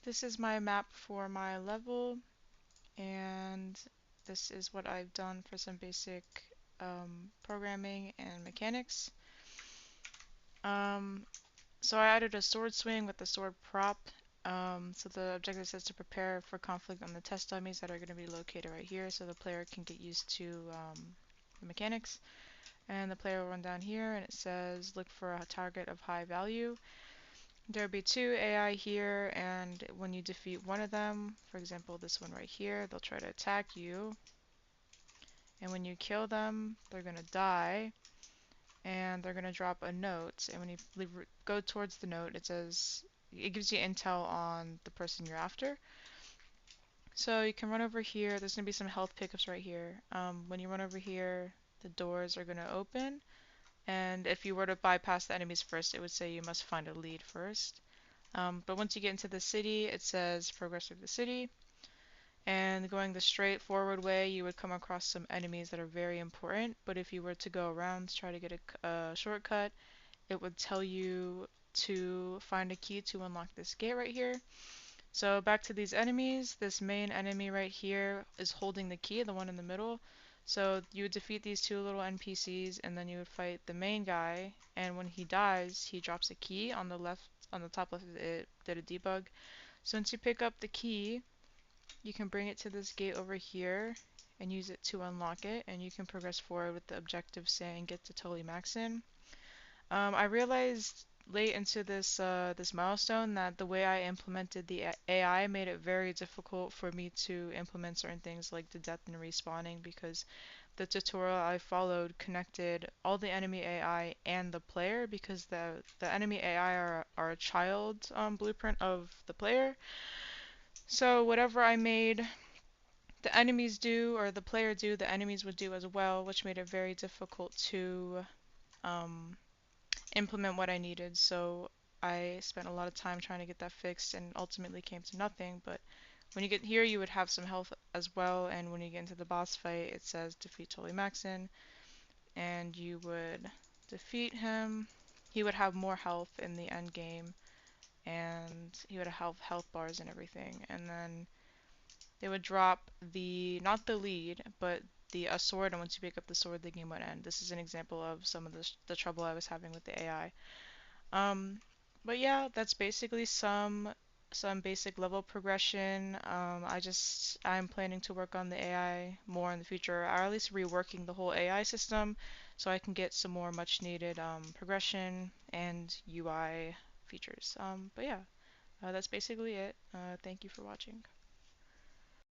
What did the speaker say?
This is my map for my level, and this is what I've done for some basic programming and mechanics. Um, so I added a sword swing with the sword prop. So the objective says to prepare for conflict on the test dummies that are going to be located right here, so the player can get used to the mechanics. And the player will run down here, and it says look for a target of high value. There'll be two AI here, and when you defeat one of them, for example this one right here, they'll try to attack you. And when you kill them, they're gonna die, and they're gonna drop a note. And when you go towards the note, it gives you intel on the person you're after. So you can run over here. There's gonna be some health pickups right here. When you run over here, the doors are gonna open, and if you were to bypass the enemies first, it would say you must find a lead first. But once you get into the city, it says progress through the city. And going the straightforward way, you would come across some enemies that are very important. But if you were to go around to try to get a shortcut, it would tell you to find a key to unlock this gate right here. So back to these enemies, this main enemy right here is holding the key, the one in the middle. So you would defeat these two little NPCs, and then you would fight the main guy, and when he dies, he drops a key on the left, on the top left. It did a debug. So once you pick up the key, you can bring it to this gate over here and use it to unlock it, and you can progress forward with the objective saying get to totally max in. I realized late into this milestone that the way I implemented the AI made it very difficult for me to implement certain things like the death and respawning, because the tutorial I followed connected all the enemy AI and the player, because the enemy AI are a child blueprint of the player. So whatever I made the enemies do, or the player do, the enemies would do as well, which made it very difficult to um, implement what I needed. So I spent a lot of time trying to get that fixed, and ultimately came to nothing. But when you get here, you would have some health as well, and when you get into the boss fight, it says defeat Totally Maxin, and you would defeat him. He would have more health in the end game, and he would have health bars and everything. And then they would drop not the lead, but a sword, and once you pick up the sword, the game would end. This is an example of some of the trouble I was having with the AI. Um, but yeah, that's basically some basic level progression. I'm planning to work on the AI more in the future, or at least reworking the whole AI system, so I can get some more much needed progression and UI features. But yeah, that's basically it. Thank you for watching.